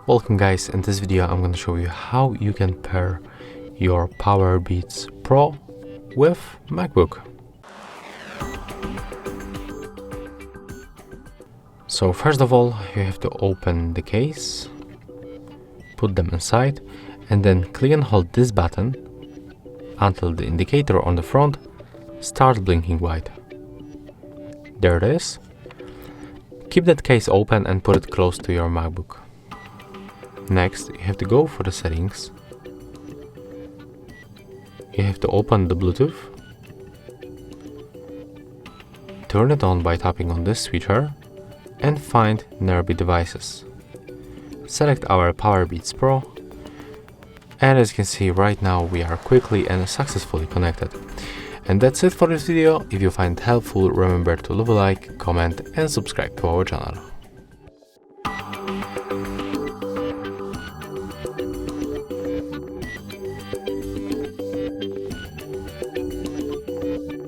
Welcome guys, in this video I'm going to show you how you can pair your Powerbeats Pro with Macbook. So first of all, you have to open the case, put them inside, and then click and hold this button until the indicator on the front starts blinking white. There it is. Keep that case open and put it close to your MacBook. Next, you have to go for the settings. You have to open the Bluetooth. Turn it on by tapping on this switcher and find Nearby Devices. Select our Powerbeats Pro, and as you can see right now we are quickly and successfully connected. And that's it for this video. If you find it helpful, remember to leave a like, comment and subscribe to our channel.